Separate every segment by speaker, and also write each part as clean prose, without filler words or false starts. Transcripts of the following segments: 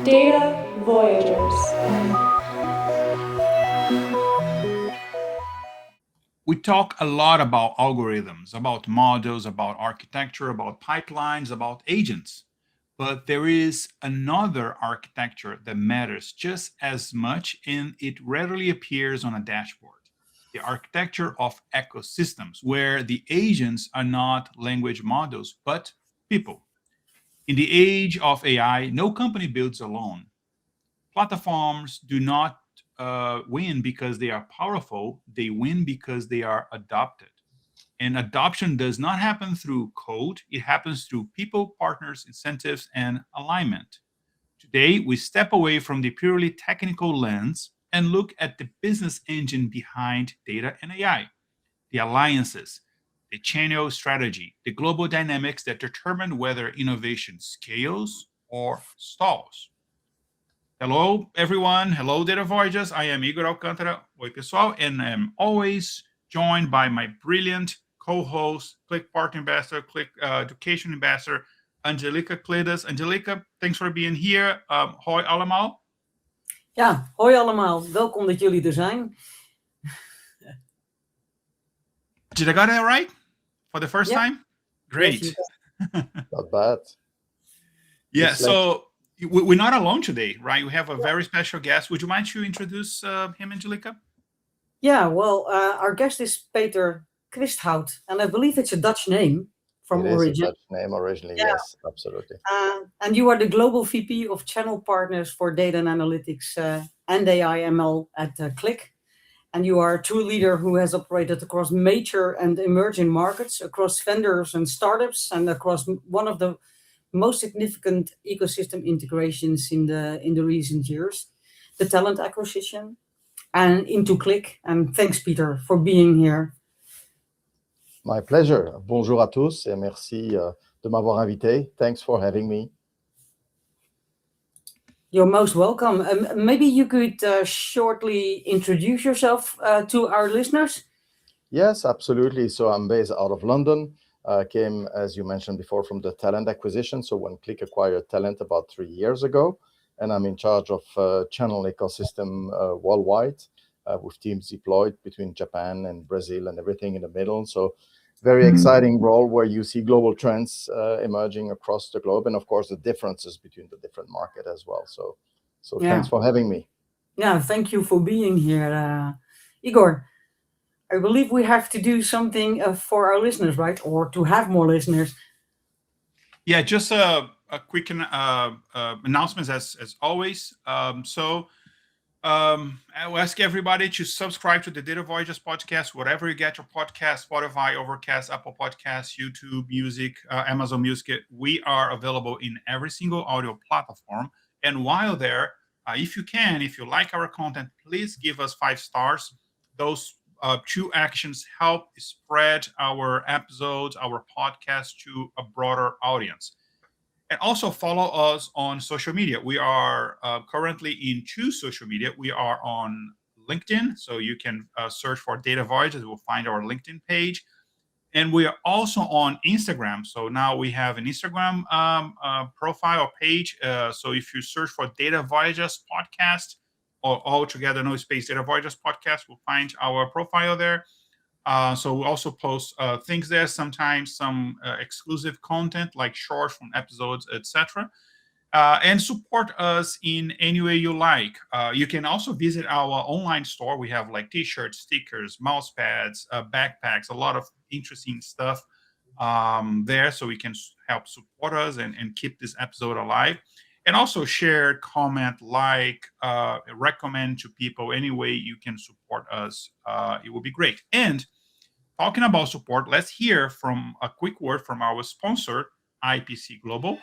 Speaker 1: Data Voyagers.
Speaker 2: We talk a lot about algorithms, about models, about architecture, about pipelines, about agents. But there is another architecture that matters just as much, and it rarely appears on a dashboard: the architecture of ecosystems, where the agents are not language models, but people. In the age of AI, no company builds alone. Platforms do not win because they are powerful, they win because they are adopted. And adoption does not happen through code, it happens through people, partners, incentives, and alignment. Today, we step away from the purely technical lens and look at the business engine behind data and AI, the alliances, the channel strategy, the global dynamics that determine whether innovation scales or stalls. Hello, everyone. Hello, Data Voyagers. I am Igor Alcantara. Oi, pessoal. And I'm always joined by my brilliant co-host, Qlik Partner Ambassador, Qlik Education Ambassador, Angelika Klidas. Angelika, thanks for being here. Hoi allemaal.
Speaker 3: Ja, hoi allemaal. Welkom dat jullie er zijn.
Speaker 2: Did I got it right for the first time? Great.
Speaker 3: Yes,
Speaker 4: Not bad.
Speaker 2: Yeah, so we're not alone today, right? We have a very special guest. Would you mind to introduce him, Angelika?
Speaker 3: Yeah, well, our guest is Peter Kwisthout, and I believe it's a Dutch name from
Speaker 4: It is
Speaker 3: origin.
Speaker 4: a Dutch name originally,
Speaker 3: Yeah.
Speaker 4: yes, absolutely.
Speaker 3: And you are the Global VP of Channel Partners for Data and Analytics and AI ML at Qlik. And you are a true leader who has operated across major and emerging markets, across vendors and startups, and across one of the most significant ecosystem integrations in the recent years, the talent acquisition, and into Qlik. And thanks, Peter, for being here.
Speaker 4: My pleasure. Bonjour à tous et merci de m'avoir invité. Thanks for having me.
Speaker 3: You're most welcome. Maybe you could shortly introduce yourself to our listeners.
Speaker 4: Yes, absolutely. So I'm based out of London. Came, as you mentioned before, from the talent acquisition. So when Qlik acquired talent about 3 years ago, and I'm in charge of channel ecosystem worldwide with teams deployed between Japan and Brazil and everything in the middle. So very exciting role where you see global trends emerging across the globe, and of course the differences between the different markets as well. So Thanks for having me.
Speaker 3: Yeah, thank you for being here, Igor. I believe we have to do something for our listeners, right? Or to have more listeners.
Speaker 2: Yeah, just a quick announcements as always. I will ask everybody to subscribe to the Data Voyagers podcast, whatever you get your podcast, Spotify, Overcast, Apple Podcasts, YouTube Music, Amazon Music. We are available in every single audio platform. And while there, if you like our content, please give us 5 stars. Those 2 actions help spread our episodes, our podcast to a broader audience. And also follow us on social media. We are currently in 2 social media. We are on LinkedIn, so you can search for Data Voyagers. We'll find our LinkedIn page. And we are also on Instagram. So now we have an Instagram profile page. So if you search for Data Voyagers podcast, or all together, no space, Data Voyagers podcast, we'll find our profile there. So we also post things there, sometimes some exclusive content like shorts from episodes, etc. And support us in any way you like. You can also visit our online store. We have like t-shirts, stickers, mouse pads, backpacks, a lot of interesting stuff there, so we can help support us and keep this episode alive. And also share, comment, like, recommend to people. Any way you can support us, it will be great. And talking about support, let's hear from a quick word from our sponsor, IPC Global.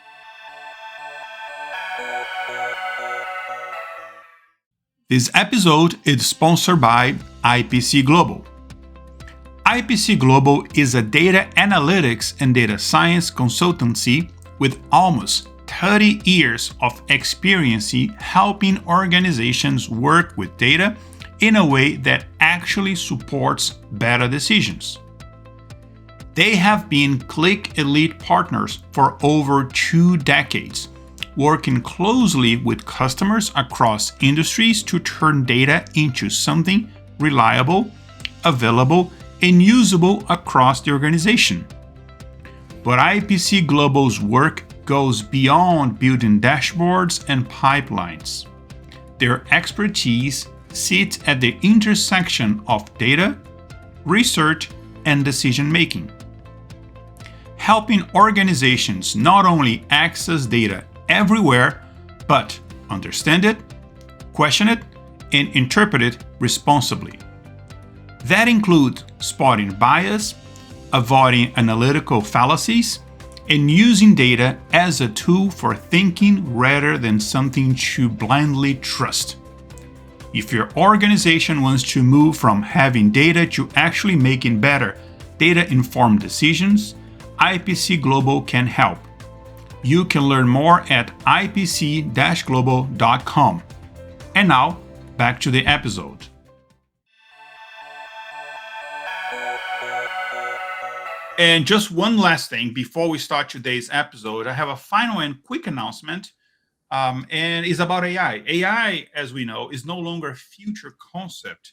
Speaker 2: This episode is sponsored by IPC Global. IPC Global is a data analytics and data science consultancy with almost 30 years of experience helping organizations work with data in a way that actually supports better decisions. They have been Qlik Elite partners for over 2 decades, working closely with customers across industries to turn data into something reliable, available, and usable across the organization. But IPC Global's work goes beyond building dashboards and pipelines. Their expertise sits at the intersection of data, research, and decision-making, helping organizations not only access data everywhere, but understand it, question it, and interpret it responsibly. That includes spotting bias, avoiding analytical fallacies, and using data as a tool for thinking rather than something to blindly trust. If your organization wants to move from having data to actually making better data-informed decisions, IPC Global can help. You can learn more at ipc-global.com. And now, back to the episode. And just one last thing before we start today's episode, I have a final and quick announcement, and it's about AI. AI, as we know, is no longer a future concept.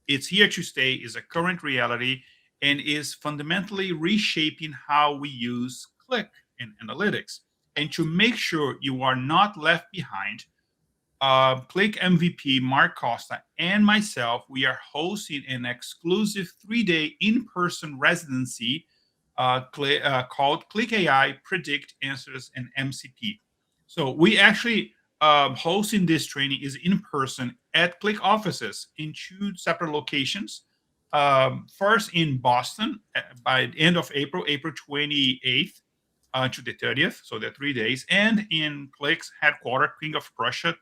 Speaker 2: It's here to stay, is a current reality, and is fundamentally reshaping how we use Qlik in analytics. And to make sure you are not left behind, Qlik MVP Mark Costa and myself, we are hosting an exclusive 3-day in-person residency called Qlik AI Predict Answers and MCP. So we actually hosting this training is in person at Qlik offices in 2 separate locations. First in Boston by the end of April 28th to the 30th, so the 3 days, and in Qlik's headquarters, King of Prussia,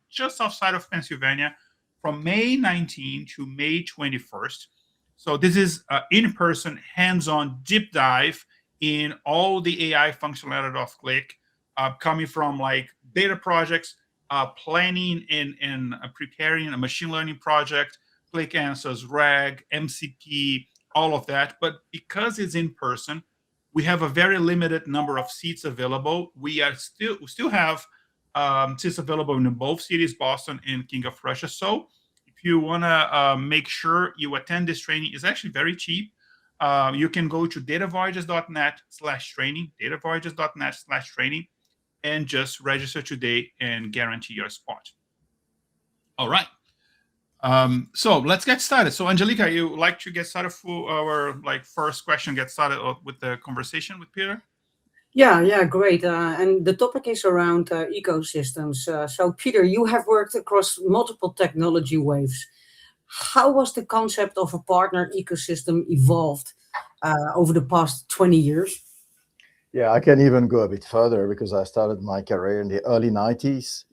Speaker 2: just outside of Pennsylvania, from May 19 to May 21st. So this is in-person, hands-on deep dive in all the AI functionality of Qlik, coming from like data projects, planning and preparing a machine learning project, Qlik Answers, RAG, MCP, all of that. But because it's in person, we have a very limited number of seats available. We still have seats available in both cities, Boston and King of Prussia. So if you want to make sure you attend this training, it's actually very cheap. You can go to datavoyages.net/training, datavoyages.net/training, and just register today and guarantee your spot. All right. So let's get started. So Angelika, you like to get started for our first question, get started with the conversation with Peter?
Speaker 3: Yeah, great. And the topic is around ecosystems. So Peter, you have worked across multiple technology waves. How was the concept of a partner ecosystem evolved over the past 20 years?
Speaker 4: Yeah, I can even go a bit further because I started my career in the early 90s,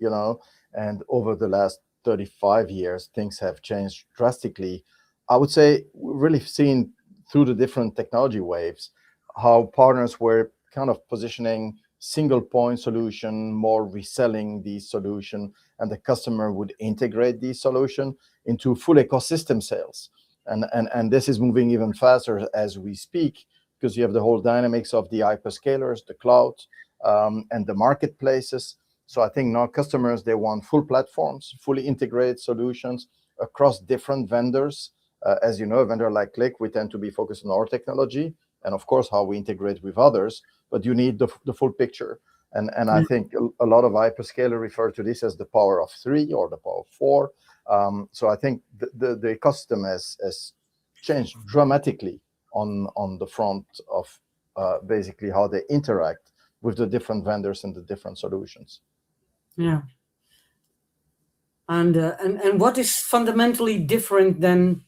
Speaker 4: and over the last 35 years, things have changed drastically. I would say we've really seen through the different technology waves how partners were kind of positioning single point solution, more reselling these solution, and the customer would integrate these solution into full ecosystem sales. And this is moving even faster as we speak, because you have the whole dynamics of the hyperscalers, the cloud, and the marketplaces. So I think now customers, they want full platforms, fully integrated solutions across different vendors. As you know, a vendor like Qlik, we tend to be focused on our technology and of course how we integrate with others, but you need the full picture. And I think a lot of hyperscalers refer to this as the power of 3 or the power of 4. So I think the ecosystem has changed dramatically on the front of basically how they interact with the different vendors and the different solutions.
Speaker 3: Yeah. And what is fundamentally different than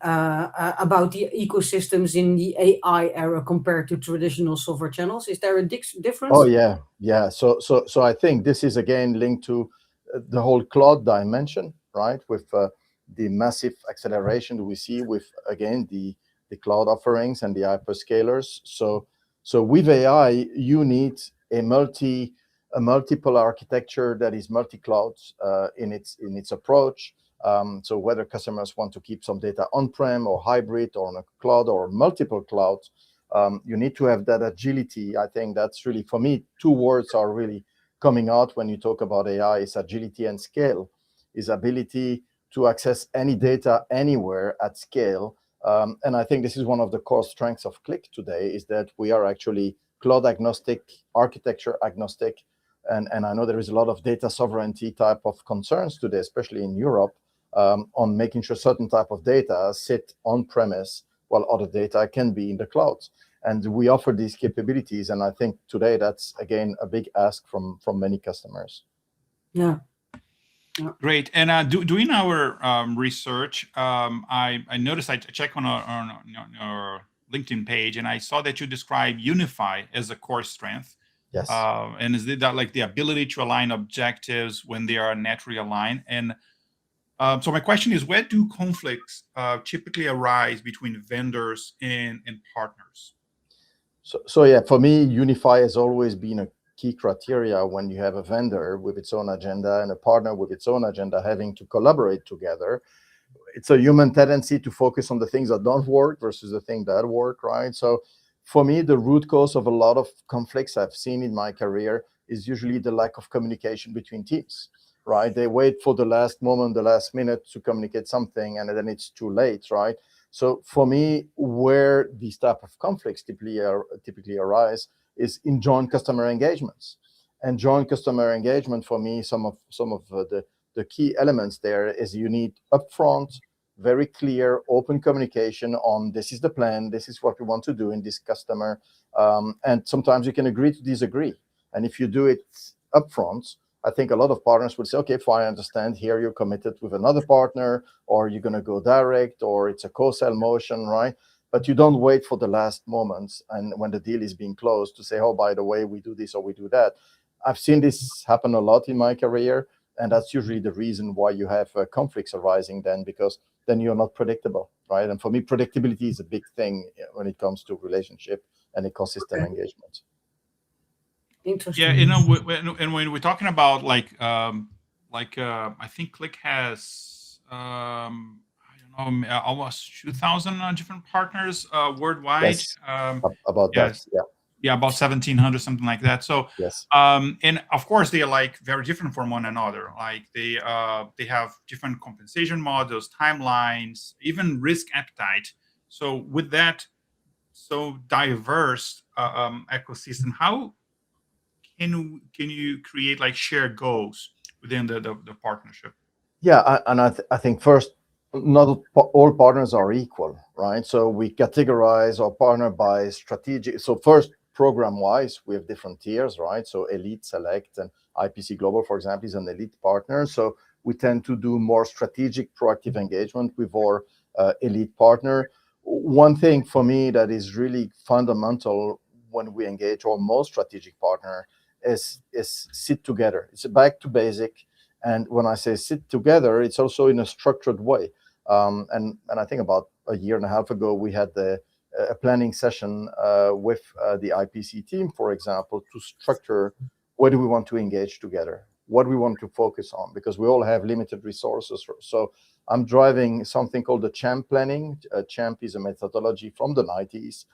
Speaker 3: about the ecosystems in the AI era compared to traditional software channels? Is there a difference?
Speaker 4: Oh yeah. So I think this is again linked to the whole cloud dimension, right? With the massive acceleration we see with again the cloud offerings and the hyperscalers. So with AI, you need a multiple architecture that is multi-cloud in its approach. So whether customers want to keep some data on-prem or hybrid or on a cloud or multiple clouds, You need to have that agility. I think that's really, for me, two words are really coming out when you talk about AI: is agility and scale, is ability to access any data anywhere at scale. And I think this is one of the core strengths of Qlik today, is that we are actually cloud agnostic, architecture agnostic. And I know there is a lot of data sovereignty type of concerns today, especially in Europe, on making sure certain type of data sit on premise while other data can be in the cloud. And we offer these capabilities. And I think today that's, again, a big ask from many customers.
Speaker 3: Yeah.
Speaker 2: Great. And doing our research, I noticed, I checked on our LinkedIn page, and I saw that you describe Unify as a core strength.
Speaker 4: Yes.
Speaker 2: And is that like the ability to align objectives when they are naturally aligned? And so my question is, where do conflicts typically arise between vendors and partners?
Speaker 4: So yeah, for me, Unify has always been a key criteria when you have a vendor with its own agenda and a partner with its own agenda having to collaborate together. It's a human tendency to focus on the things that don't work versus the things that work, right? So for me, the root cause of a lot of conflicts I've seen in my career is usually the lack of communication between teams, right? They wait for the last moment, the last minute to communicate something, and then it's too late, right? So for me, where these type of conflicts typically arise is in joint customer engagements. And joint customer engagement, for me, some of the key elements there is you need upfront, very clear, open communication on this is the plan, this is what we want to do in this customer. And sometimes you can agree to disagree. And if you do it upfront, I think a lot of partners would say, okay, fine, I understand. Here you're committed with another partner, or you're going to go direct, or it's a co-sell motion, right? But you don't wait for the last moments and when the deal is being closed to say, oh, by the way, we do this or we do that. I've seen this happen a lot in my career, and that's usually the reason why you have conflicts arising then, because then you're not predictable, right? And for me, predictability is a big thing when it comes to relationship and ecosystem engagement.
Speaker 3: Interesting.
Speaker 2: Yeah, you know, and when we're talking about I think Qlik has I don't know, almost 2,000 different partners worldwide.
Speaker 4: Yes, about that,
Speaker 2: Yes. Yeah, about 1,700, something like that. So,
Speaker 4: yes.
Speaker 2: and of course, they are like very different from one another. Like they have different compensation models, timelines, even risk appetite. So with that so diverse ecosystem, how can you create like shared goals within the partnership?
Speaker 4: Yeah, I think first, not all partners are equal, right? So we categorize our partner by strategic. So first, program-wise, we have different tiers, right? So Elite, Select, and IPC Global, for example, is an elite partner. So we tend to do more strategic, proactive engagement with our elite partner. One thing for me that is really fundamental when we engage our most strategic partner is sit together. It's back to basic. And when I say sit together, it's also in a structured way. And I think about a year and a half ago, we had a planning session with the IPC team, for example, to structure where do we want to engage together, what we want to focus on, because we all have limited resources. So I'm driving something called the CHAMP planning. CHAMP is a methodology from the 90s,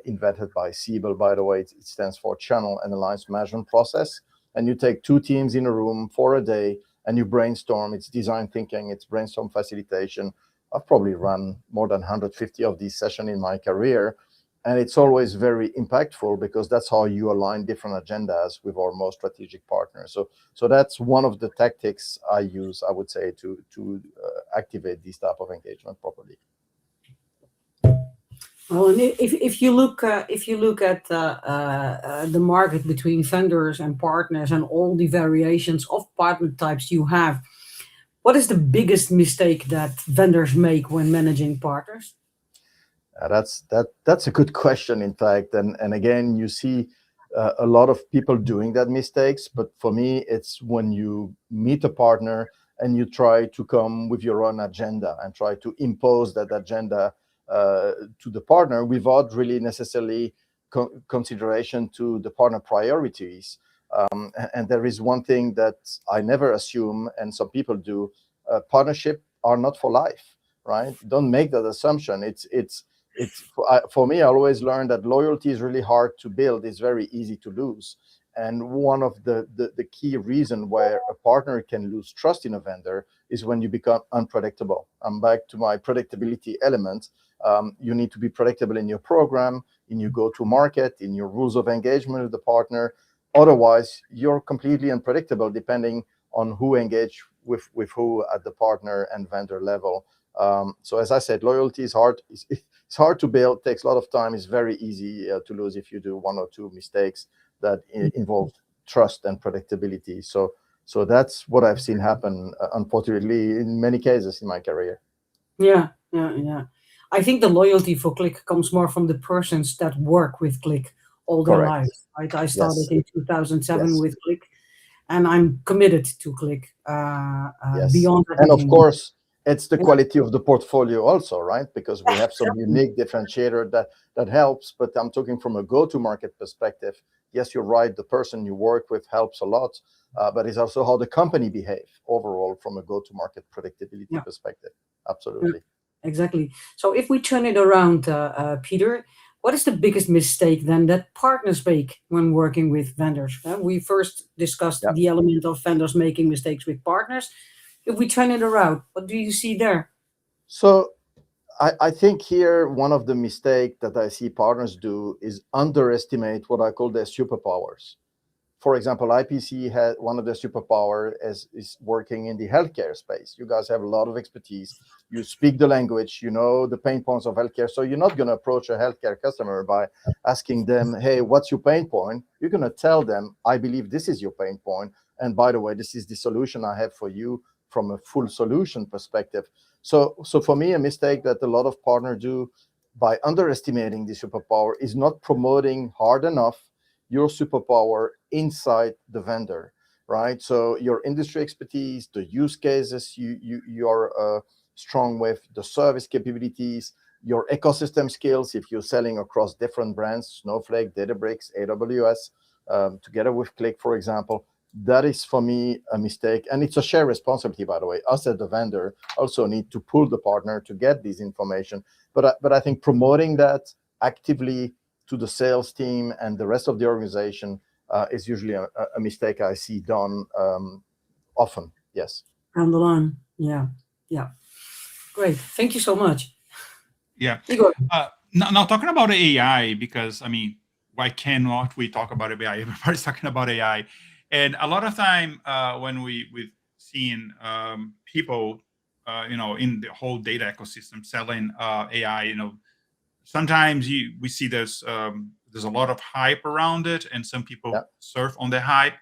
Speaker 4: invented by Siebel, by the way. It stands for Channel and Alliance Management Process. And you take two teams in a room for a day and you brainstorm. It's design thinking, it's brainstorm facilitation. I've probably run more than 150 of these sessions in my career. And it's always very impactful because that's how you align different agendas with our most strategic partners. So that's one of the tactics I use, I would say, to activate this type of engagement properly.
Speaker 3: Well, and if you look at the market between vendors and partners and all the variations of partner types you have, what is the biggest mistake that vendors make when managing partners?
Speaker 4: That's a good question, in fact. And again, you see a lot of people doing that mistakes. But for me, it's when you meet a partner and you try to come with your own agenda and try to impose that agenda to the partner without really necessarily consideration to the partner priorities. And there is one thing that I never assume, and some people do: partnership are not for life, right? Don't make that assumption. for me, I always learned that loyalty is really hard to build. It's very easy to lose. And one of the key reason where a partner can lose trust in a vendor is when you become unpredictable. I'm back to my predictability element. You need to be predictable in your program, in your go-to-market, in your rules of engagement with the partner. Otherwise, you're completely unpredictable depending on who engage with who at the partner and vendor level. So as I said, loyalty is hard. It's hard to build, takes a lot of time. It's very easy to lose if you do one or two mistakes that involve trust and predictability. So that's what I've seen happen, unfortunately, in many cases in my career.
Speaker 3: Yeah. I think the loyalty for Qlik comes more from the persons that work with Qlik all their
Speaker 4: Correct.
Speaker 3: lives. Right? I started
Speaker 4: Yes.
Speaker 3: in 2007
Speaker 4: Yes.
Speaker 3: with Qlik, and I'm committed to Qlik
Speaker 4: Yes.
Speaker 3: beyond
Speaker 4: And of
Speaker 3: everything.
Speaker 4: course, it's the
Speaker 3: Yeah.
Speaker 4: quality of the portfolio also, right? Because we have some unique differentiator that helps, but I'm talking from a go-to-market perspective. Yes, you're right. The person you work with helps a lot, but it's also how the company behave overall from a go-to-market predictability perspective. Absolutely.
Speaker 3: Exactly. So if we turn it around, Peter, what is the biggest mistake then that partners make when working with vendors? We first discussed the element of vendors making mistakes with partners. If we turn it around, what do you see there?
Speaker 4: So I think here one of the mistakes that I see partners do is underestimate what I call their superpowers. For example, IPC had one of their superpower is working in the healthcare space. You guys have a lot of expertise. You speak the language, you know the pain points of healthcare. So you're not going to approach a healthcare customer by asking them, hey, what's your pain point? You're going to tell them, I believe this is your pain point. And by the way, this is the solution I have for you from a full solution perspective. So for me, a mistake that a lot of partners do by underestimating the superpower is not promoting hard enough your superpower inside the vendor, right? So your industry expertise, the use cases you're strong with, the service capabilities, your ecosystem skills, if you're selling across different brands, Snowflake, Databricks, AWS, together with Qlik, for example, that is for me a mistake. And it's a shared responsibility, by the way. Us as the vendor also need to pull the partner to get this information. But I think promoting that actively to the sales team and the rest of the organization is usually a mistake I see done often. Yes.
Speaker 3: Down the line. Yeah. Great. Thank you so much.
Speaker 2: Yeah.
Speaker 3: Igor.
Speaker 2: Now talking about AI, because I mean, why cannot we talk about AI? Everybody's talking about AI, and a lot of time when we've seen people, in the whole data ecosystem selling AI, sometimes we see there's a lot of hype around it, and some people surf on the hype.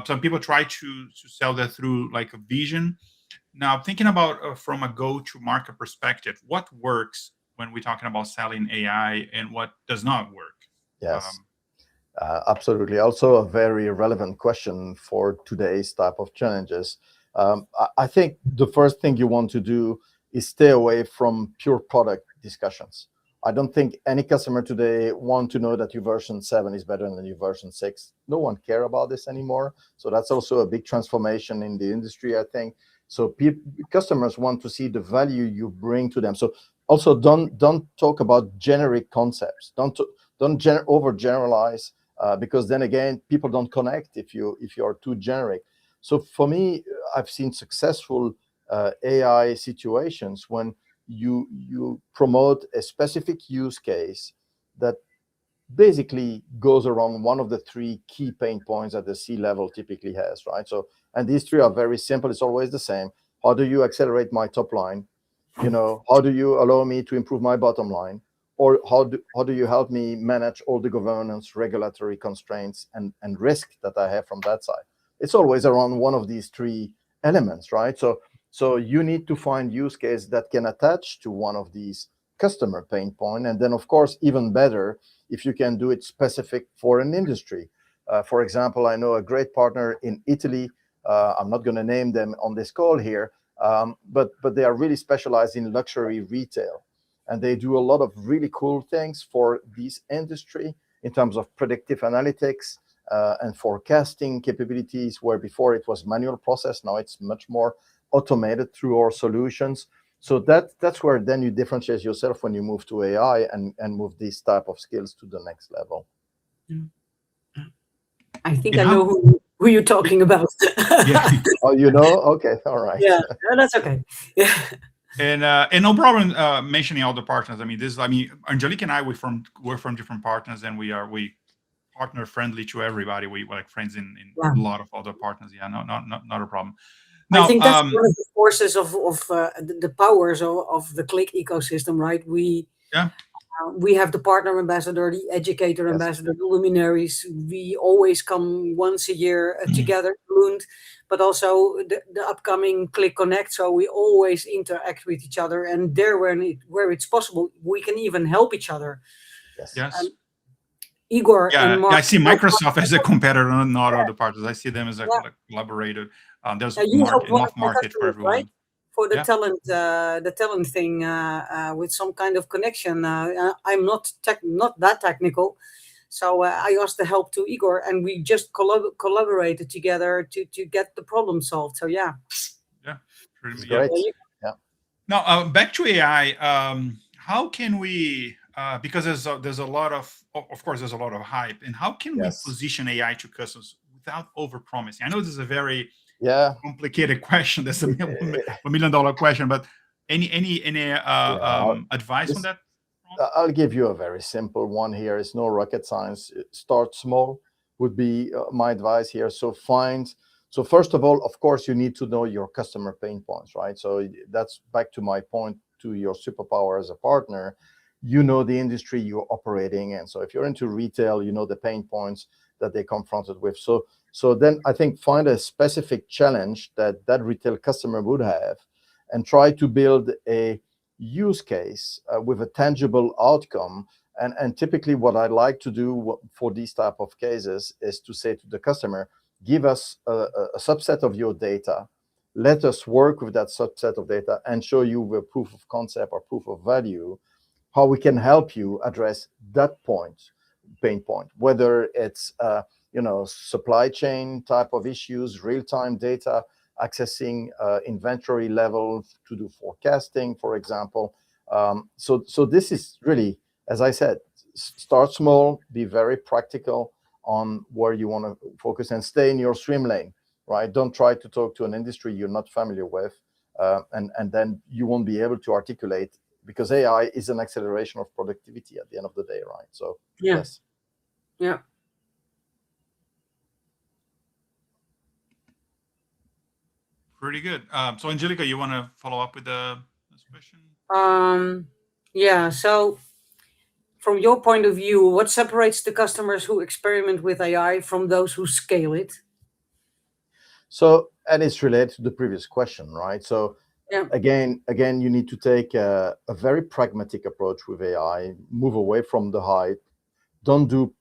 Speaker 2: Some people try to sell that through like a vision. Now, thinking about from a go-to-market perspective, what works when we're talking about selling AI and what does not work?
Speaker 4: Yes, absolutely. Also a very relevant question for today's type of challenges. I think the first thing you want to do is stay away from pure product discussions. I don't think any customer today want to know that your version 7 is better than your version 6. No one care about this anymore. So that's also a big transformation in the industry, I think. So customers want to see the value you bring to them. So also don't talk about generic concepts. Don't overgeneralize because then again, people don't connect if you're too generic. So for me, I've seen successful AI situations when you promote a specific use case that basically goes around one of the three key pain points that the C-level typically has, right? So, and these three are very simple. It's always the same. How do you accelerate my top line? How do you allow me to improve my bottom line? Or how do you help me manage all the governance, regulatory constraints, and risk that I have from that side? It's always around one of these three elements, right? So you need to find use case that can attach to one of these customer pain point. And then, of course, even better, if you can do it specific for an industry. For example, I know a great partner in Italy. I'm not going to name them on this call here, but they are really specialized in luxury retail. And they do a lot of really cool things for this industry in terms of predictive analytics and forecasting capabilities, where before it was manual process. Now it's much more automated through our solutions. So that's where then you differentiate yourself when you move to AI and move these type of skills to the next level.
Speaker 3: I think
Speaker 2: And
Speaker 3: I
Speaker 2: how-
Speaker 3: know who you're talking about.
Speaker 2: Yeah.
Speaker 4: Oh, you know? Okay, all right.
Speaker 3: Yeah, that's okay. Yeah.
Speaker 2: And no problem mentioning all the partners. I mean, Angelika and I we're from different partners, and we partner friendly to everybody. We're like friends in
Speaker 3: Yeah.
Speaker 2: a lot of other partners. Yeah, not a problem.
Speaker 3: I
Speaker 2: Now,
Speaker 3: think that's one of the forces of the powers of the Qlik ecosystem, right?
Speaker 2: Yeah.
Speaker 3: We have the partner ambassador, the educator
Speaker 4: Yes.
Speaker 3: ambassador, the luminaries. We always come once a year together, Lund, but also the upcoming Qlik Connect. So we always interact with each other, and there, where it's possible, we can even help each other.
Speaker 2: Yes.
Speaker 3: Igor and Mark.
Speaker 2: I see Microsoft as a competitor, not other partners. I see them as a collaborator. There's
Speaker 3: You help one
Speaker 2: enough
Speaker 3: of my
Speaker 2: market for
Speaker 3: customers,
Speaker 2: everyone.
Speaker 3: right? For the
Speaker 2: Yeah.
Speaker 3: talent thing with some kind of connection. I'm not that technical, so I asked the help to Igor, and we just collaborated together to get the problem solved. So yeah,
Speaker 4: It's great. Yeah.
Speaker 2: Now back to AI. How can we? Because there's a lot of course there's a lot of hype, and how can
Speaker 4: Yes.
Speaker 2: we position AI to customers without overpromising? I know this is a very
Speaker 4: Yeah.
Speaker 2: complicated question. That's a $1 million question, but any advice on that?
Speaker 4: I'll give you a very simple one here. It's no rocket science. Start small would be my advice here. So first of all, of course, you need to know your customer pain points, right? So that's back to my point to your superpower as a partner. You know the industry you're operating in. So if you're into retail, you know the pain points that they're confronted with. So then I think find a specific challenge that retail customer would have and try to build a use case with a tangible outcome. And typically what I like to do for these type of cases is to say to the customer, give us a subset of your data. Let us work with that subset of data and show you the proof of concept or proof of value, how we can help you address that pain point, whether it's supply chain type of issues, real-time data, accessing inventory level to do forecasting, for example. So this is really, as I said, start small, be very practical on where you want to focus and stay in your swim lane, right? Don't try to talk to an industry you're not familiar with, and then you won't be able to articulate, because AI is an acceleration of productivity at the end of the day, right? So yes.
Speaker 3: Yeah.
Speaker 2: Pretty good. So Angelika, you want to follow up with this question?
Speaker 3: Yeah. So from your point of view, what separates the customers who experiment with AI from those who scale it?
Speaker 4: So, and it's related to the previous question, right? So
Speaker 3: Yeah.
Speaker 4: again, you need to take a very pragmatic approach with AI, move away from the hype. Don't do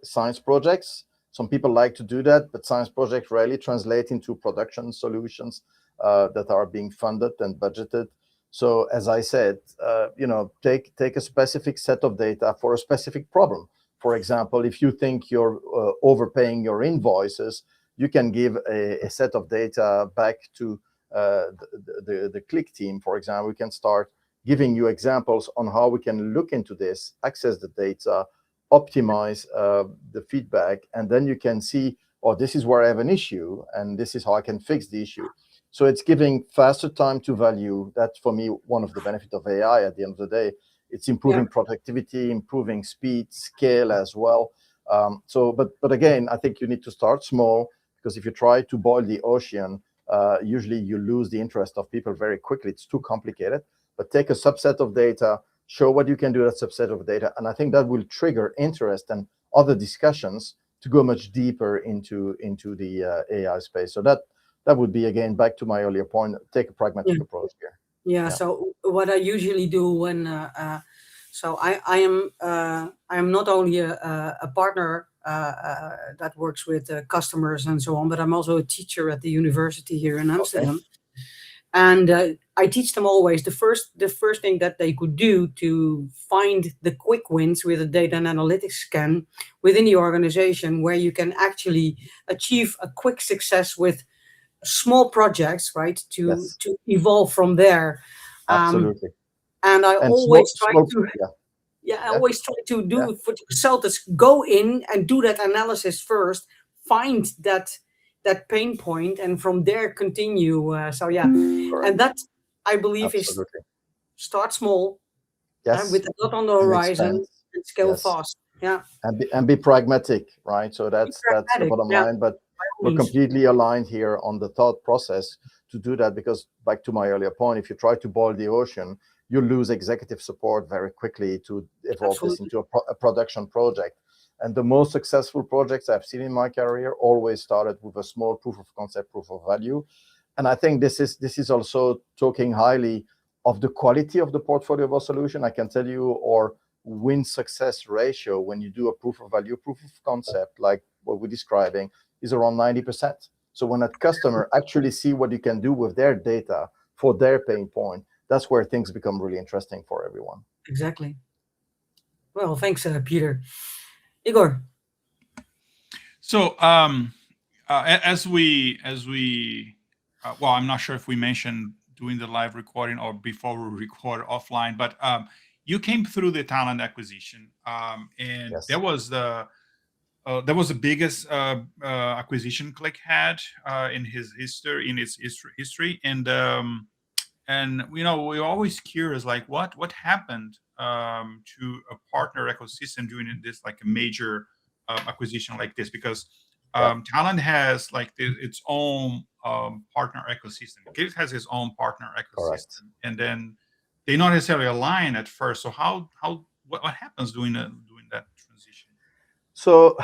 Speaker 4: science projects. Some people like to do that, but science projects rarely translate into production solutions that are being funded and budgeted. So as I said, take a specific set of data for a specific problem. For example, if you think you're overpaying your invoices, you can give a set of data back to the Qlik team, for example. We can start giving you examples on how we can look into this, access the data, optimize the feedback, and then you can see, oh, this is where I have an issue, and this is how I can fix the issue. So it's giving faster time to value. That's, for me, one of the benefits of AI at the end of the day. It's improving productivity, improving speed, scale as well. But again, I think you need to start small, because if you try to boil the ocean, usually you lose the interest of people very quickly. It's too complicated. But take a subset of data, show what you can do with that subset of data, and I think that will trigger interest and other discussions to go much deeper into the AI space. So that would be, again, back to my earlier point, take a pragmatic approach here.
Speaker 3: Yeah. So what I usually do when so I am not only a partner that works with customers and so on, but I'm also a teacher at the university here in Amsterdam. Okay. And I teach them always the first thing that they could do to find the quick wins with a data and analytics scan within the organization, where you can actually achieve a quick success with small projects, right? To evolve from there.
Speaker 4: Absolutely.
Speaker 3: And I
Speaker 4: And
Speaker 3: always try to,
Speaker 4: yeah,
Speaker 3: I always try to do for the consultants, go in and do that analysis first, find that pain point, and from there continue.
Speaker 4: correct.
Speaker 3: And that, I believe, is
Speaker 4: Absolutely.
Speaker 3: start small,
Speaker 4: Yes.
Speaker 3: with a dot on the
Speaker 4: And
Speaker 3: horizon,
Speaker 4: expand.
Speaker 3: and scale
Speaker 4: Yes.
Speaker 3: fast. Yeah,
Speaker 4: And be pragmatic, right? So that's the
Speaker 3: pragmatic.
Speaker 4: bottom
Speaker 3: Yeah,
Speaker 4: line. But
Speaker 3: by all
Speaker 4: we're
Speaker 3: means.
Speaker 4: completely aligned here on the thought process to do that, because back to my earlier point, if you try to boil the ocean, you lose executive support very quickly to evolve this
Speaker 3: Absolutely.
Speaker 4: into a production project. And the most successful projects I've seen in my career always started with a small proof of concept, proof of value. And I think this is also talking highly of the quality of the portfolio of a solution. I can tell you, or win success ratio when you do a proof of value, proof of concept, like what we're describing, is around 90%. So when a customer actually see what you can do with their data for their pain point, that's where things become really interesting for everyone.
Speaker 3: Exactly. Well, thanks, Peter. Igor.
Speaker 2: So as we well, I'm not sure if we mentioned doing the live recording or before we record offline, but you came through the talent acquisition, and
Speaker 4: Yes.
Speaker 2: that was the biggest acquisition Qlik had in its history, and we're always curious, like what happened to a partner ecosystem doing this, like a major acquisition like this, because talent has like its own partner ecosystem. It has its own partner
Speaker 4: Correct.
Speaker 2: ecosystem, and then they not necessarily align at first. So what happens doing that transition?
Speaker 4: So,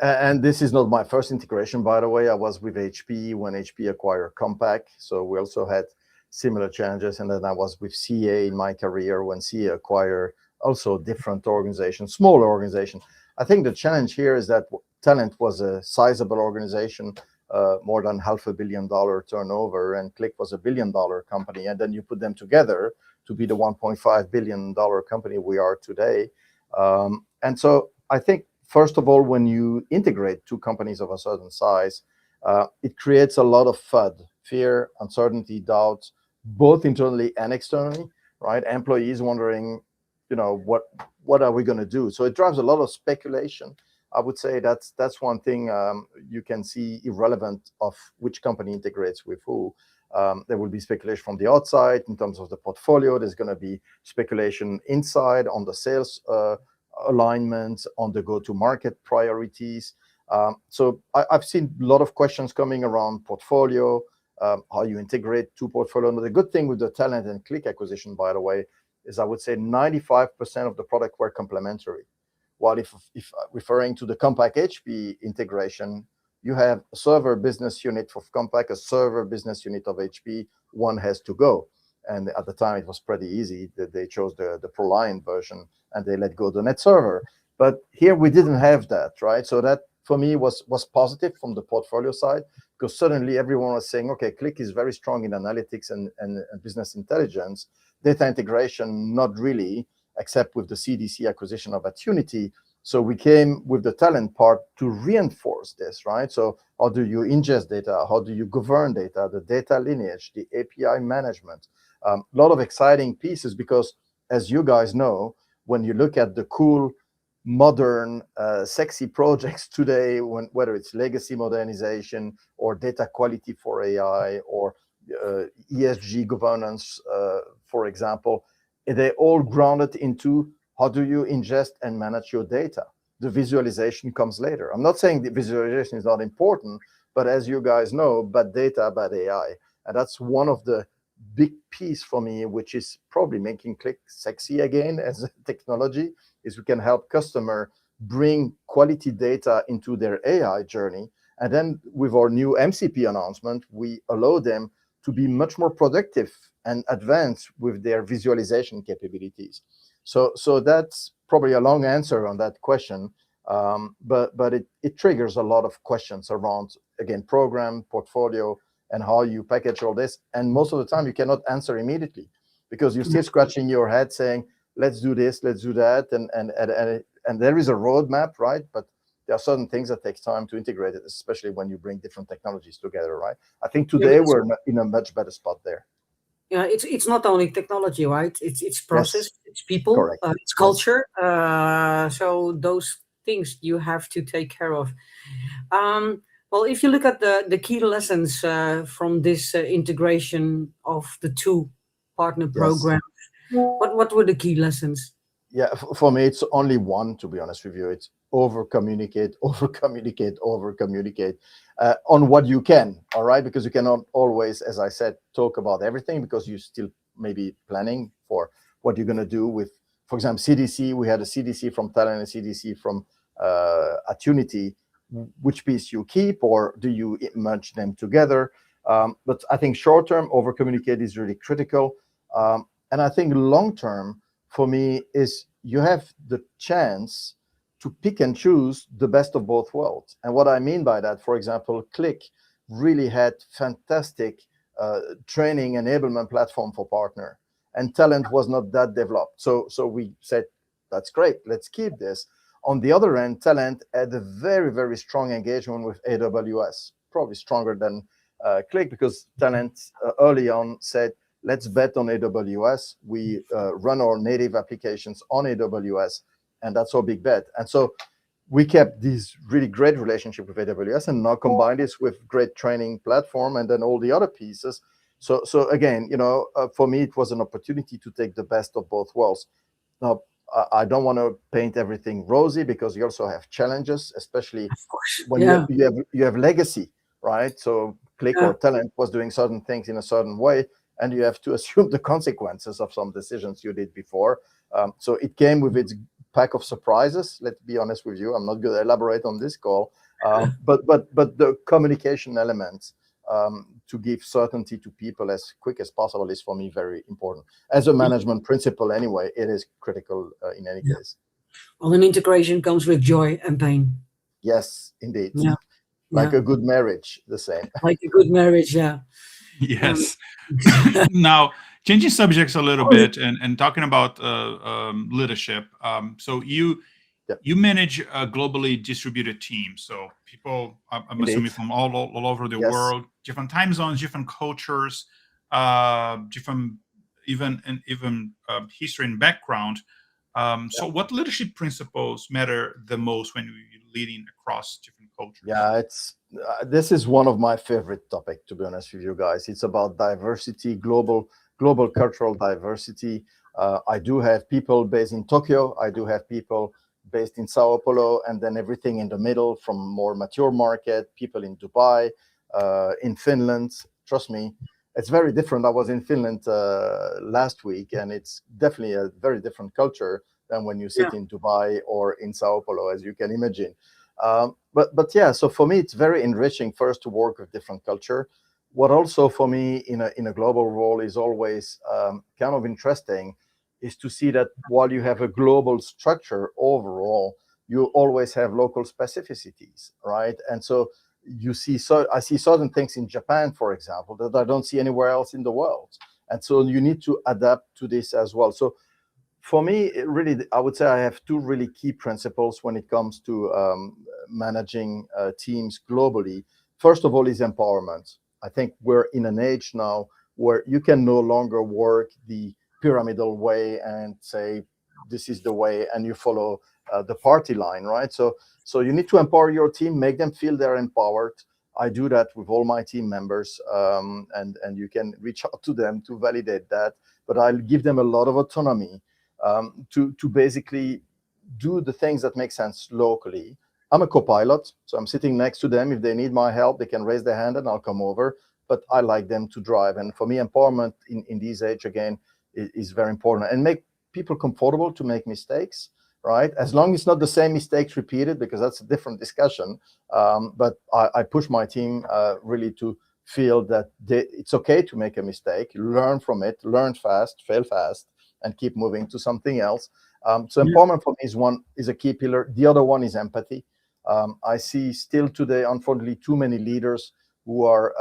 Speaker 4: and this is not my first integration, by the way. I was with HP when HP acquired Compaq. So we also had similar challenges. And then I was with CA in my career when CA acquired also different organizations, smaller organizations. I think the challenge here is that Talent was a sizable organization, more than $500 million turnover, and Qlik was $1 billion company. And then you put them together to be the $1.5 billion company we are today. And so I think, first of all, when you integrate two companies of a certain size, it creates a lot of FUD, fear, uncertainty, doubt, both internally and externally, right? Employees wondering, what are we going to do? So it drives a lot of speculation. I would say that's one thing you can see irrelevant of which company integrates with who. There will be speculation from the outside in terms of the portfolio. There's going to be speculation inside on the sales alignment, on the go-to-market priorities. So I've seen a lot of questions coming around portfolio, how you integrate two portfolio. And the good thing with the Talent and Qlik acquisition, by the way, is I would say 95% of the product were complementary. While if referring to the Compaq HP integration, you have a server business unit of Compaq, a server business unit of HP, one has to go. And at the time, it was pretty easy that they chose the ProLine version and they let go the net server. But here we didn't have that, right? So that for me was positive from the portfolio side, because suddenly everyone was saying, okay, Qlik is very strong in analytics and business intelligence, data integration, not really, except with the CDC acquisition of Attunity. So we came with the talent part to reinforce this, right? So how do you ingest data? How do you govern data? The data lineage, the API management. A lot of exciting pieces, because as you guys know, when you look at the cool, modern, sexy projects today, whether it's legacy modernization or data quality for AI or ESG governance, for example, they're all grounded into how do you ingest and manage your data. The visualization comes later. I'm not saying the visualization is not important, but as you guys know, bad data, bad AI. And that's one of the big piece for me, which is probably making Qlik sexy again as a technology, is we can help customer bring quality data into their AI journey. And then with our new MCP announcement, we allow them to be much more productive and advanced with their visualization capabilities. So that's probably a long answer on that question, but it triggers a lot of questions around, again, program, portfolio, and how you package all this. And most of the time, you cannot answer immediately because you're still scratching your head saying, let's do this, let's do that. And there is a roadmap, right? But there are certain things that takes time to integrate it, especially when you bring different technologies together, right? I think today we're in a much better spot there.
Speaker 3: it's not only technology, right? It's process,
Speaker 4: Yes,
Speaker 3: it's people,
Speaker 4: correct.
Speaker 3: it's
Speaker 4: Yes.
Speaker 3: culture. So those things you have to take care of. Um, well, if you look at the key lessons from this integration of the two partner
Speaker 4: Yes.
Speaker 3: programs, what were the key lessons?
Speaker 4: Yeah, for me, it's only one, to be honest with you. It's over communicate, over communicate, over communicate on what you can. All right. Because you cannot always, as I said, talk about everything because you still maybe planning for what you're going to do with, for example, CDC. We had a CDC from Thailand and a CDC from at Unity. Which piece you keep or do you merge them together? But I think short term, over communicate is really critical. And I think long term, for me is you have the chance to pick and choose the best of both worlds. And what I mean by that, for example, Qlik really had fantastic training enablement platform for partner, and talent was not that developed. So we said, that's great, let's keep this. On the other end, talent had a very, very strong engagement with AWS, probably stronger than Qlik, because talent early on said, let's bet on AWS. We run our native applications on AWS, and that's our big bet. And so we kept this really great relationship with AWS, and now combine this with great training platform, and then all the other pieces. So again, for me, it was an opportunity to take the best of both worlds. Now, I don't want to paint everything rosy because you also have challenges, especially
Speaker 3: Of course,
Speaker 4: when
Speaker 3: yeah,
Speaker 4: you have legacy, right? So Qlik
Speaker 3: yeah,
Speaker 4: or talent was doing certain things in a certain way, and you have to assume the consequences of some decisions you did before. So it came with its pack of surprises. Let's be honest with you. I'm not going to elaborate on this call, but the communication elements to give certainty to people as quick as possible is for me very important. As a management principle, anyway, it is critical in any
Speaker 3: yeah.
Speaker 4: case.
Speaker 3: Well, an integration comes with joy and pain.
Speaker 4: Yes, indeed.
Speaker 3: Yeah,
Speaker 4: Like
Speaker 3: yeah,
Speaker 4: a good marriage, the same.
Speaker 3: like a good marriage. Yeah. Um,
Speaker 2: Yes. Now, changing subjects a little
Speaker 3: oh,
Speaker 2: bit and talking about leadership. So
Speaker 4: Yeah,
Speaker 2: you manage a globally distributed team. So people, I'm
Speaker 4: indeed.
Speaker 2: assuming from all over the
Speaker 4: Yes.
Speaker 2: world, different time zones, different cultures, different even history and background. So what leadership principles matter the most when you're leading across different cultures?
Speaker 4: Yeah, it's this is one of my favorite topic, to be honest with you guys. It's about diversity, global cultural diversity. I do have people based in Tokyo. I do have people based in Sao Paulo, and then everything in the middle from more mature market, people in Dubai, in Finland. Trust me, it's very different. I was in Finland last week, and it's definitely a very different culture than when you
Speaker 3: yeah,
Speaker 4: sit in Dubai or in Sao Paulo, as you can imagine. But yeah, so for me, it's very enriching first to work with different culture. What also for me in a global role is always kind of interesting is to see that while you have a global structure overall, you always have local specificities, right? And so I see certain things in Japan, for example, that I don't see anywhere else in the world. And so you need to adapt to this as well. So for me, really, I would say I have two really key principles when it comes to managing teams globally. First of all, is empowerment. I think we're in an age now where you can no longer work the pyramidal way and say this is the way, and you follow the party line, right? So you need to empower your team, make them feel they're empowered. I do that with all my team members, and you can reach out to them to validate that. But I'll give them a lot of autonomy to basically do the things that make sense locally. I'm a co-pilot, so I'm sitting next to them. If they need my help, they can raise their hand and I'll come over. But I like them to drive. And for me, empowerment in this age, again, is very important. And make people comfortable to make mistakes, right? As long as it's not the same mistakes repeated, because that's a different discussion. But I push my team really to feel that it's okay to make a mistake, learn from it, learn fast, fail fast, and keep moving to something else. So
Speaker 3: yeah,
Speaker 4: empowerment for me is a key pillar. The other one is empathy. I see still today, unfortunately, too many leaders who are,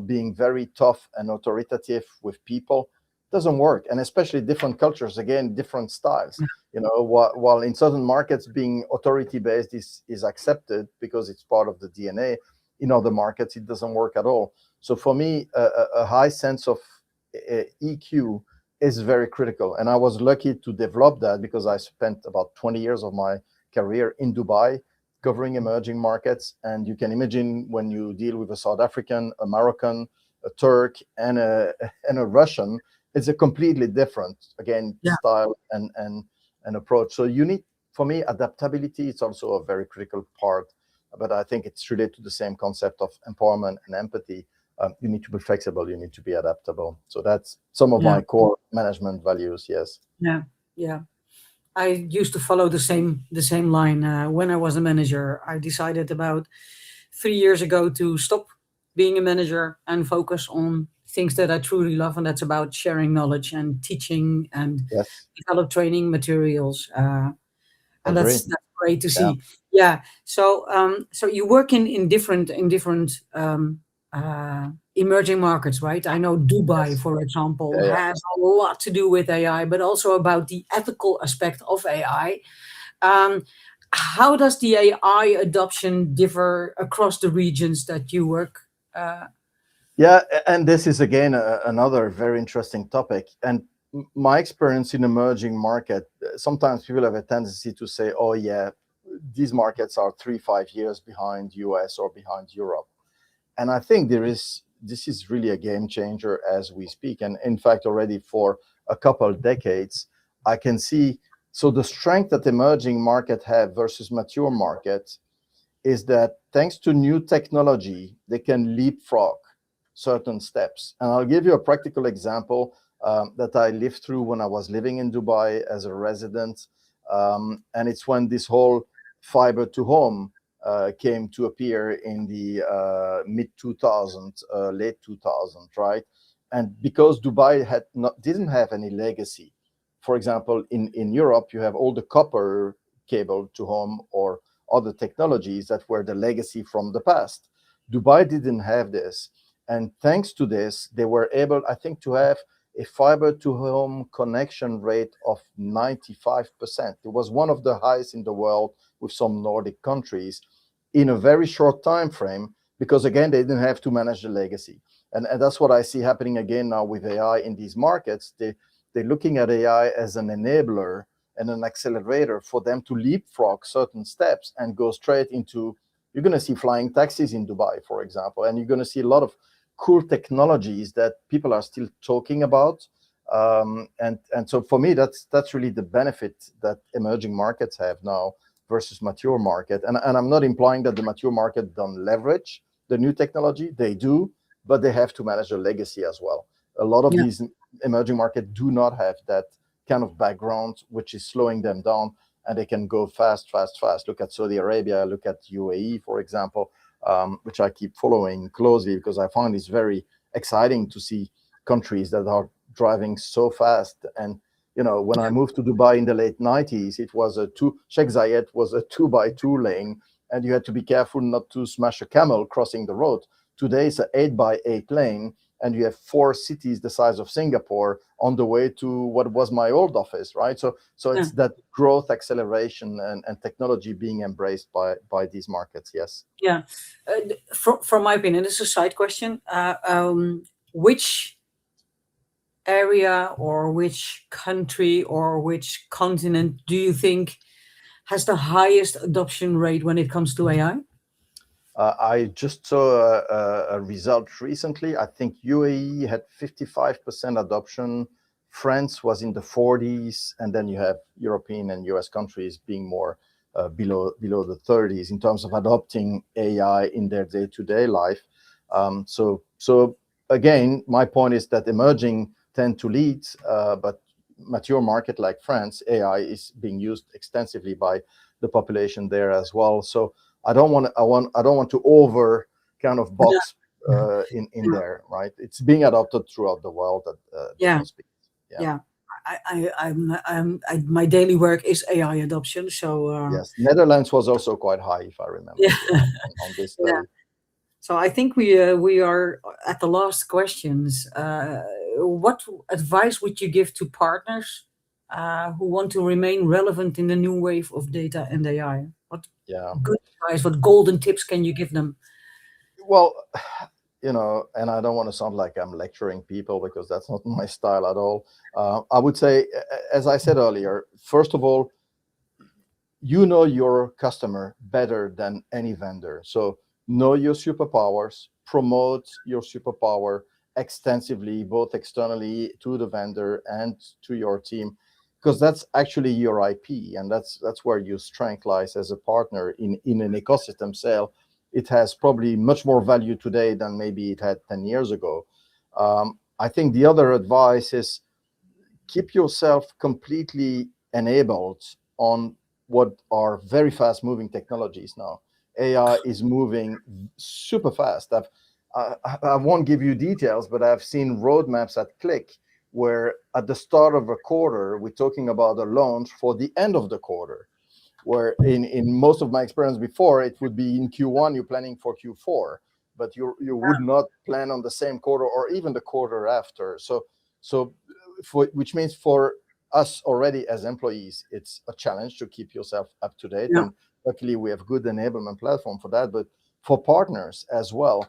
Speaker 4: being very tough and authoritative with people. Doesn't work, and especially different cultures, again, different styles. While in certain markets being authority based is accepted because it's part of the DNA, in other markets it doesn't work at all. So for me, a high sense of EQ is very critical. And I was lucky to develop that because I spent about 20 years of my career in Dubai covering emerging markets. And you can imagine when you deal with a South African, a Moroccan, a Turk, and a Russian, it's a completely different, again, style and approach. So you need, for me, adaptability. It's also a very critical part, but I think it's related to the same concept of empowerment and empathy. You need to be flexible. You need to be adaptable. So that's some of my core management values. Yes.
Speaker 3: Yeah. I used to follow the same line. When I was a manager, I decided about 3 years ago to stop being a manager and focus on things that I truly love, and that's about sharing knowledge and teaching and develop training materials. And that's great to see. Yeah. So you work in different emerging markets, right? I know Dubai, for example, has a lot to do with AI, but also about the ethical aspect of AI. How does the AI adoption differ across the regions that you work?
Speaker 4: And this is again another very interesting topic. And my experience in emerging market, sometimes people have a tendency to say, oh yeah, these markets are 3-5 years behind US or behind Europe. And I think this is really a game changer as we speak. And in fact, already for a couple of decades, I can see, so the strength that emerging market have versus mature market is that thanks to new technology, they can leapfrog certain steps. And I'll give you a practical example that I lived through when I was living in Dubai as a resident. And it's when this whole fiber to home came to appear in the mid 2000s, late 2000s, right? And because Dubai didn't have any legacy, for example, in Europe, you have all the copper cable to home or other technologies that were the legacy from the past. Dubai didn't have this. And thanks to this, they were able, I think, to have a fiber to home connection rate of 95%. It was one of the highest in the world with some Nordic countries in a very short time frame, because again, they didn't have to manage the legacy. And that's what I see happening again now with AI in these markets. They're looking at AI as an enabler and an accelerator for them to leapfrog certain steps and go straight into, you're going to see flying taxis in Dubai, for example, and you're going to see a lot of cool technologies that people are still talking about. And so for me, that's really the benefit that emerging markets have now versus mature market. And I'm not implying that the mature market don't leverage the new technology. They do, but they have to manage the legacy as well. A lot of these emerging markets do not have that kind of background, which is slowing them down, and they can go fast. Look at Saudi Arabia, look at UAE, for example, which I keep following closely because I find it's very exciting to see countries that are driving so fast. And you know, when I moved to Dubai in the late 90s, it was Sheikh Zayed was a 2x2 lane, and you had to be careful not to smash a camel crossing the road. Today it's an 8x8 lane, and you have 4 cities the size of Singapore on the way to what was my old office, right? So it's that growth acceleration and technology being embraced by these markets, yes.
Speaker 3: Yeah. From my opinion, this is a side question. Which area or which country or which continent do you think has the highest adoption rate when it comes to AI?
Speaker 4: I just saw a result recently. I think UAE had 55% adoption. France was in the 40s, and then you have European and US countries being more below the 30s in terms of adopting AI in their day-to-day life. So again, my point is that emerging tend to lead, but mature market like France, AI is being used extensively by the population there as well. So I don't want to over kind of box in there, right? It's being adopted throughout the world at different speeds.
Speaker 3: My daily work is AI adoption. So
Speaker 4: yes, Netherlands was also quite high, if I remember, on this study.
Speaker 3: So I think we are at the last questions. What advice would you give to partners who want to remain relevant in the new wave of data and AI? What good advice, what golden tips can you give them?
Speaker 4: Well, and I don't want to sound like I'm lecturing people because that's not my style at all. I would say, as I said earlier, first of all, you know your customer better than any vendor. So know your superpowers, promote your superpower extensively, both externally to the vendor and to your team, because that's actually your IP, and that's where your strength lies as a partner in an ecosystem sale. It has probably much more value today than maybe it had 10 years ago. I think the other advice is keep yourself completely enabled on what are very fast moving technologies now. AI is moving super fast. I won't give you details, but I've seen roadmaps at Qlik where at the start of a quarter, we're talking about a launch for the end of the quarter, where in most of my experience before, it would be in Q1, you're planning for Q4, but you would not plan on the same quarter or even the quarter after. So which means for us already as employees, it's a challenge to keep yourself up to date. And luckily we have good enablement platform for that, but for partners as well,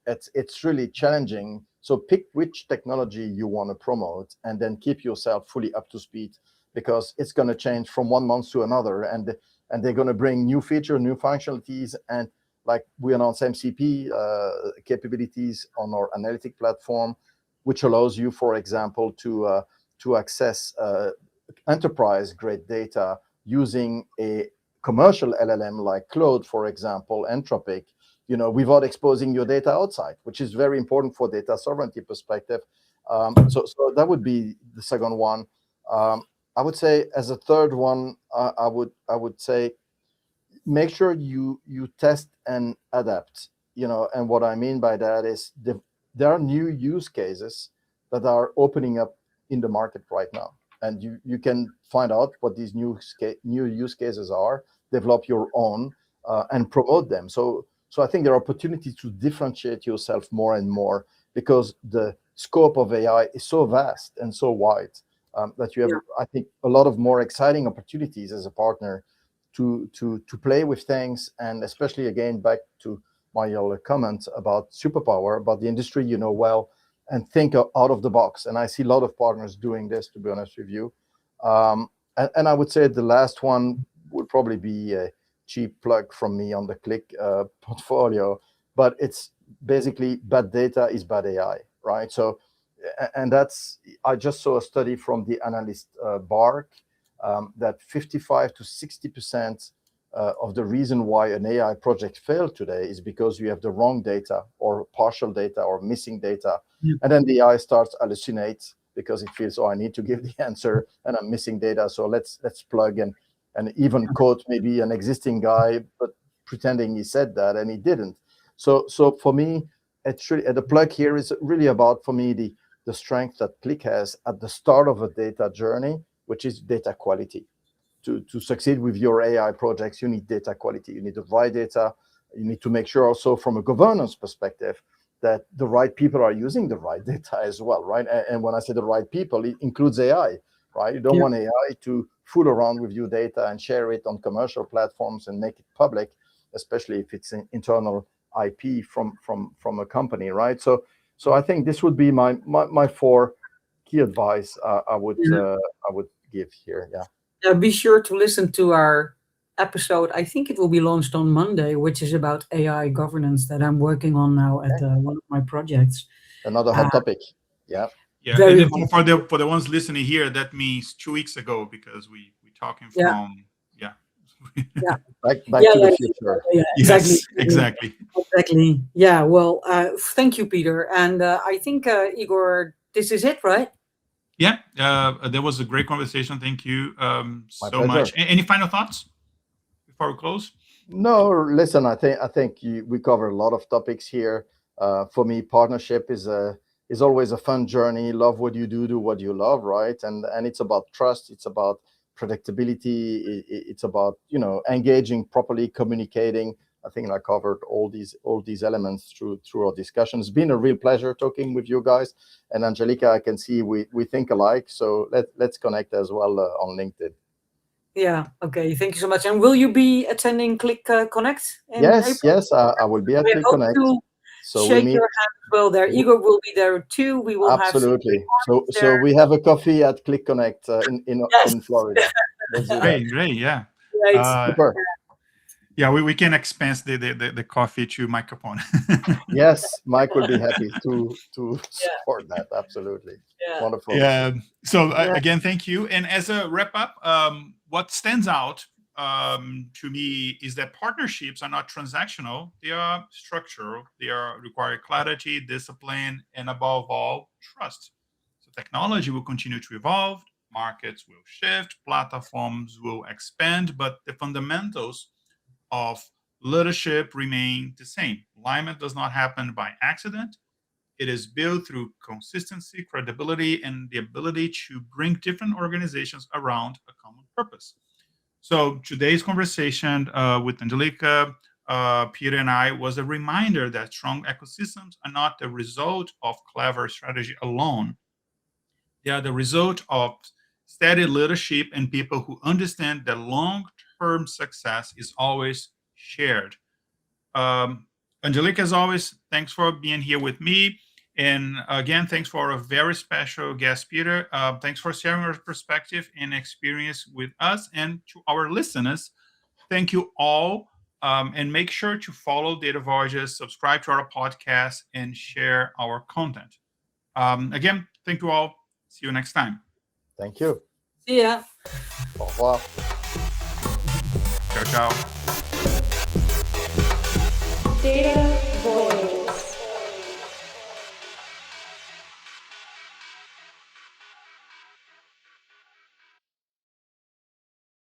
Speaker 4: it's really challenging. So pick which technology you want to promote and then keep yourself fully up to speed, because it's going to change from 1 month to another, and they're going to bring new features, new functionalities, and like we announced MCP capabilities on our analytic platform, which allows you, for example, to access enterprise-grade data using a commercial LLM like Claude, for example, Anthropic, without exposing your data outside, which is very important for data sovereignty perspective. So that would be the second one. I would say as a third one, I would say make sure you test and adapt. And what I mean by that is there are new use cases that are opening up in the market right now, and you can find out what these new use cases are, develop your own, and promote them. So I think there are opportunities to differentiate yourself more and more, because the scope of AI is so vast and so wide that you have, I think, a lot of more exciting opportunities as a partner to play with things, and especially again back to my earlier comment about superpower, about the industry well, and think out of the box. And I see a lot of partners doing this, to be honest with you. And I would say the last one would probably be a cheap plug from me on the Qlik portfolio, but it's basically bad data is bad AI, right? So, and I just saw a study from the analyst Bark that 55 to 60% of the reason why an AI project failed today is because you have the wrong data or partial data or missing data. And then the AI starts hallucinate because it feels, I need to give the answer and I'm missing data. So let's plug and even quote maybe an existing guy, but pretending he said that and he didn't. So for me, it's really, the plug here is really about, for me, the strength that Qlik has at the start of a data journey, which is data quality. To succeed with your AI projects, you need data quality. You need the right data. You need to make sure also from a governance perspective that the right people are using the right data as well, right? And when I say the right people, it includes AI, right? You don't want AI to fool around with your data and share it on commercial platforms and make it public, especially if it's an internal IP from a company, right? So I think this would be my 4 key advice I would give here.
Speaker 3: Be sure to listen to our episode. I think it will be launched on Monday, which is about AI governance that I'm working on now at one of my projects.
Speaker 4: Another hot topic. Yeah.
Speaker 2: And then for the ones listening here, that means 2 weeks ago, because we're talking from
Speaker 4: back to the future.
Speaker 3: Exactly.
Speaker 2: Yes, exactly.
Speaker 3: Yeah. Well, thank you, Peter. And I think Igor, this is it, right?
Speaker 2: Yeah, that was a great conversation. Thank you so
Speaker 4: pleasure.
Speaker 2: much. Any final thoughts before we close?
Speaker 4: No, listen, I think we covered a lot of topics here. For me, partnership is always a fun journey. Love what you do what you love, right? And it's about trust. It's about predictability. It's about engaging properly, communicating. I think I covered all these elements through our discussion. It's been a real pleasure talking with you guys. And Angelika, I can see we think alike. So let's connect as well on LinkedIn.
Speaker 3: Yeah. Okay. Thank you so much. And will you be attending Qlik Connect?
Speaker 4: Yes. I will be at Qlik Connect. So
Speaker 3: shake
Speaker 4: we meet.
Speaker 3: your hand as well there. Igor will be there too. We will
Speaker 4: Absolutely.
Speaker 3: have
Speaker 4: So we have a coffee at Qlik Connect
Speaker 3: Yes.
Speaker 4: in Florida. Let's do that.
Speaker 2: Great, yeah.
Speaker 3: Great.
Speaker 4: Super.
Speaker 2: Yeah, we can expense the coffee to Mike Capone.
Speaker 4: Yes, Mike will be happy to support that. Absolutely.
Speaker 3: Yeah.
Speaker 4: Wonderful.
Speaker 2: Yeah. So
Speaker 3: Yeah.
Speaker 2: again, thank you. And as a wrap up, what stands out to me is that partnerships are not transactional; they are structural. They require clarity, discipline, and above all, trust. So technology will continue to evolve, markets will shift, platforms will expand, but the fundamentals of leadership remain the same. Alignment does not happen by accident. It is built through consistency, credibility, and the ability to bring different organizations around a common purpose. So today's conversation with Angelika, Peter, and I was a reminder that strong ecosystems are not the result of clever strategy alone. They are the result of steady leadership and people who understand that long-term success is always shared. Angelika, as always, thanks for being here with me. And again, thanks for a very special guest, Peter. Thanks for sharing your perspective and experience with us. And to our listeners, thank you all. And make sure to follow Data Voyages, subscribe to our podcast, and share our content. Again, thank you all. See you next time.
Speaker 4: Thank you.
Speaker 3: See ya.
Speaker 4: Au revoir.
Speaker 2: Ciao, ciao.
Speaker 1: Data